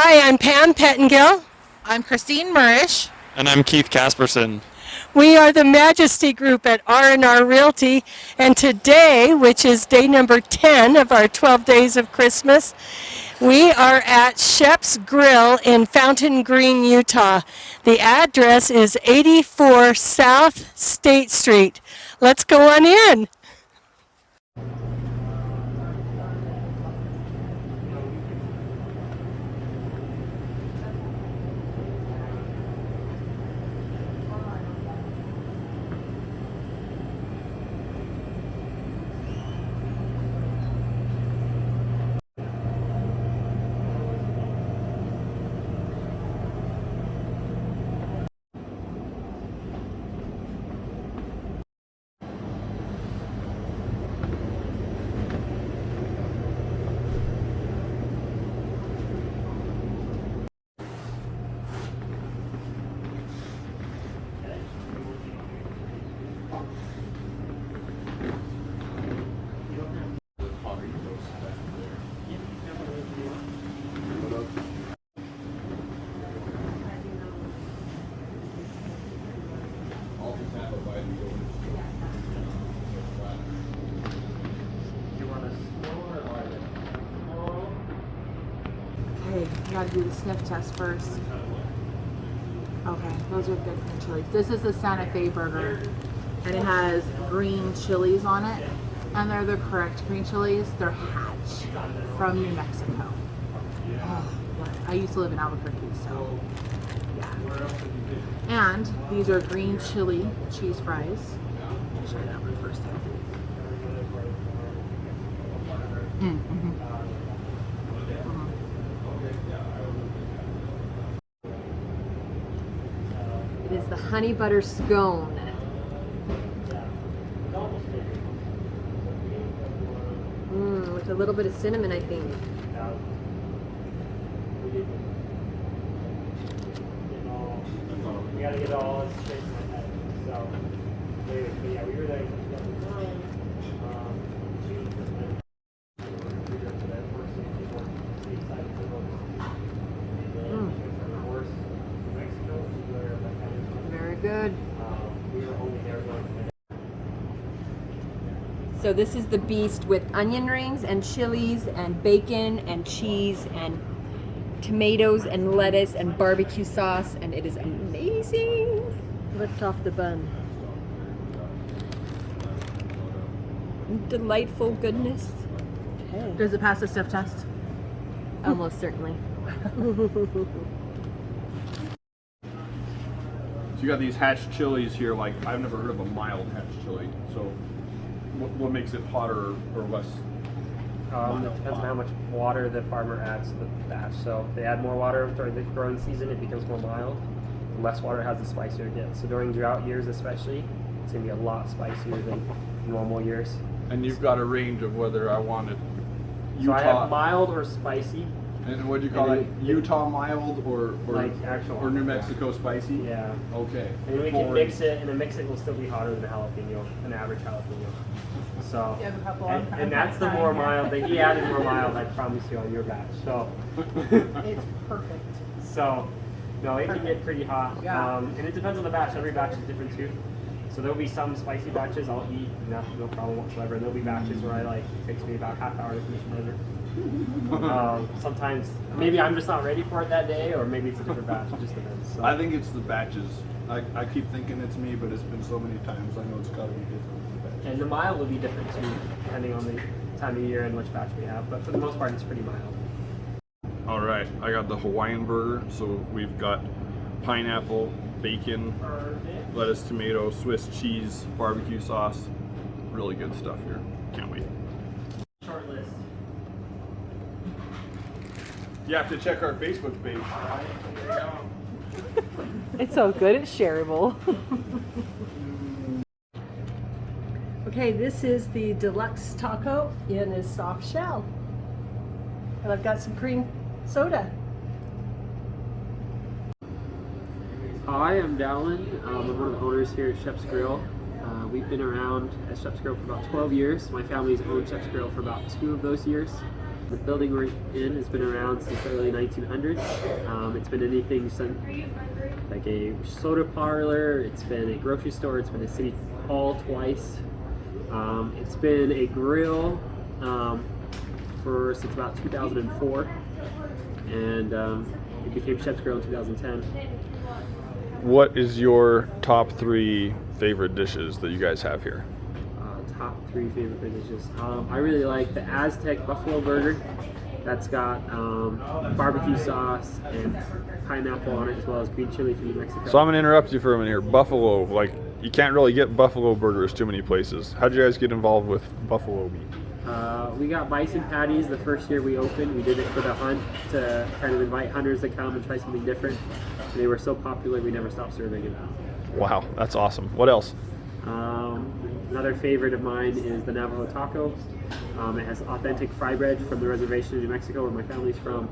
Hi, I'm Pam Pettengill. I'm Christine Murish. And I'm Keith Casperson. We are the Majesty Group at R&R Realty, and today, which is day number 10 of our 12 days of Christmas, we are at Shep's Grill in Fountain Green, Utah. The address is 84 South State Street. Let's go on in. Okay, you gotta do the sniff test first. Okay, those are good green chilies. This is the Santa Fe burger, and it has green chilies on it, and they're the correct green chilies. They're Hatch from New Mexico. Oh, I used to live in Albuquerque, so yeah. And these are green chili cheese fries. I'll try that one first. It is the honey butter scone. With a little bit of cinnamon, I think. We gotta get it all straight in my head. So, but yeah, we were there in 2009. Very good. So this is the beast with onion rings and chilies and bacon and cheese and tomatoes and lettuce and barbecue sauce, and it is amazing. Lift off the bun. Delightful goodness. Okay. Does it pass the sniff test? Almost certainly. So you got these Hatch chilies here. Like, I've never heard of a mild Hatch chili. So what makes it hotter or less? It depends on how much water the farmer adds to the batch. So if they add more water during the growing season, it becomes more mild. The less water it has, the spicier it gets. So during drought years especially, it's going to be a lot spicier than normal years. And you've got a range of whether I want it Utah. So I have mild or spicy. And what do you call it? Utah mild or Like actual or New Mexico spicy? Yeah. Okay. And we can mix it, and the mix it will still be hotter than a jalapeno, an average jalapeno. So, You have a couple and that's the more mild. That he added more mild, I promise you, on your batch. So, It's perfect. so no, it can get pretty hot. Yeah. And it depends on the batch. Every batch is different too. So there'll be some spicy batches I'll eat, no problem whatsoever. And there'll be batches where it takes me about half hour to finish a burger. Sometimes maybe I'm just not ready for it that day, or maybe it's a different batch. It just depends. So. I think it's the batches. I keep thinking it's me, but it's been so many times. I know it's got to be different. And the mild will be different too, depending on the time of year and which batch we have. But for the most part, it's pretty mild. All right, I got the Hawaiian burger. So we've got pineapple, bacon, lettuce, tomato, Swiss cheese, barbecue sauce. Really good stuff here. Can't wait. Short list. You have to check our Facebook page. It's so good, it's shareable. Okay, this is the deluxe taco in a soft shell. And I've got some cream soda. Hi, I'm Dallin. I'm one of the owners here at Shep's Grill. We've been around at Shep's Grill for about 12 years. My family's owned Shep's Grill for about 2 of those years. The building we're in has been around since the early 1900s. It's been anything like a soda parlor, it's been a grocery store, it's been a city hall twice. It's been a grill since about 2004, and it became Shep's Grill in 2010. What is your top 3 favorite dishes that you guys have here? Top 3 favorite dishes. I really like the Aztec Buffalo Burger. That's got barbecue sauce and pineapple on it, as well as green chili from New Mexico. So I'm going to interrupt you for a minute here. Buffalo, like, you can't really get buffalo burgers too many places. How did you guys get involved with buffalo meat? We got bison patties the first year we opened. We did it for the hunt to kind of invite hunters to come and try something different. And they were so popular, we never stopped serving it. Wow, that's awesome. What else? Another favorite of mine is the Navajo taco. It has authentic fry bread from the reservation in New Mexico, where my family's from,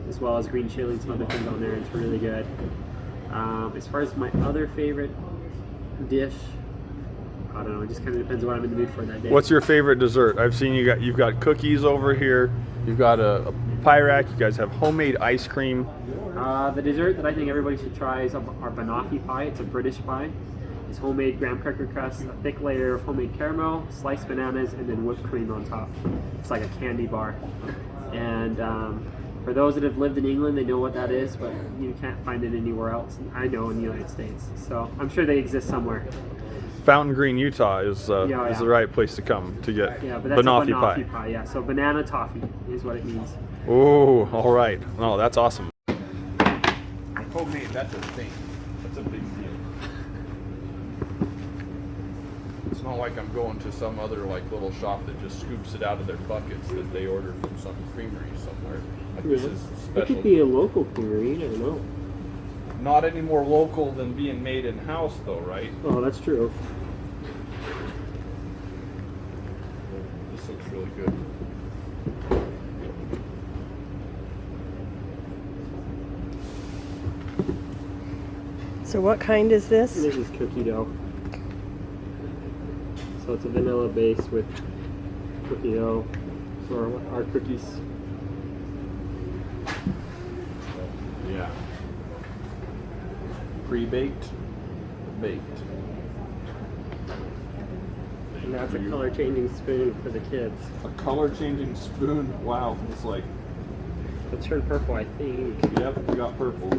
as well as green chili and some other things on there. It's really good. As far as my other favorite dish, I don't know. It just kind of depends on what I'm in the mood for that day. What's your favorite dessert? I've seen you've got cookies over here. You've got a pie rack. You guys have homemade ice cream. The dessert that I think everybody should try is our banoffee pie. It's a British pie. It's homemade graham cracker crust, a thick layer of homemade caramel, sliced bananas, and then whipped cream on top. It's like a candy bar. And for those that have lived in England, they know what that is, but you can't find it anywhere else. I know in the United States. So I'm sure they exist somewhere. Fountain Green, Utah is the right place to come to get but that's banoffee a banoffee pie. Yeah, so banana toffee is what it means. Oh, all right. No, that's awesome. Homemade, that's a thing. That's a big deal. It's not like I'm going to some other like little shop that just scoops it out of their buckets that they order from some creamery somewhere. Like, this is special. It could be a local creamery, I don't know. Not any more local than being made in house, though, right? Oh, that's true. This looks really good. So what kind is this? This is cookie dough. So it's a vanilla base with cookie dough for our cookies. Yeah. Pre-baked, baked. And that's a color changing spoon for the kids. A color-changing spoon. Wow, it's like. It turned purple, I think. Yep, we got purple.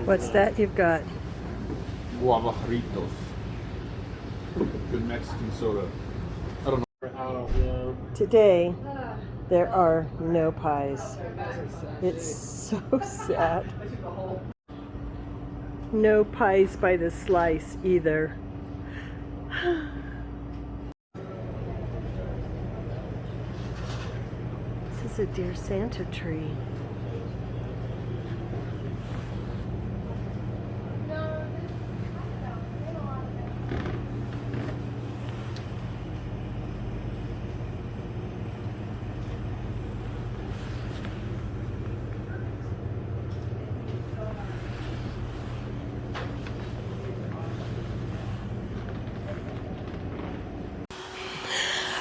What's that you've got? Guavajritos. Good Mexican soda. I don't know. Today, there are no pies. It's so sad. No pies by the slice either. This is a Dear Santa tree.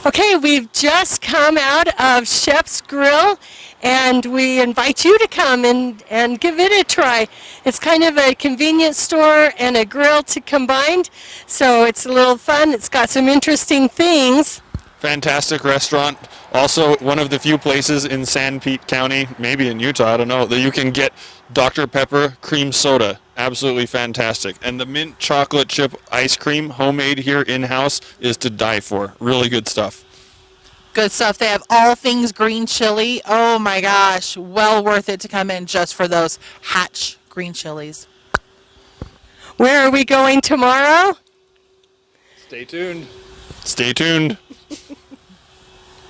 Okay, we've just come out of Shep's Grill, and we invite you to come and give it a try. It's kind of a convenience store and a grill to combine, so it's a little fun. It's got some interesting things. Fantastic restaurant. Also, one of the few places in San Pete County, maybe in Utah, I don't know, that you can get Dr. Pepper cream soda. Absolutely fantastic. And the mint chocolate chip ice cream, homemade here in-house, is to die for. Really good stuff. Good stuff. They have all things green chili. Oh my gosh. Well worth it to come in just for those Hatch green chilies. Where are we going tomorrow? Stay tuned. Stay tuned.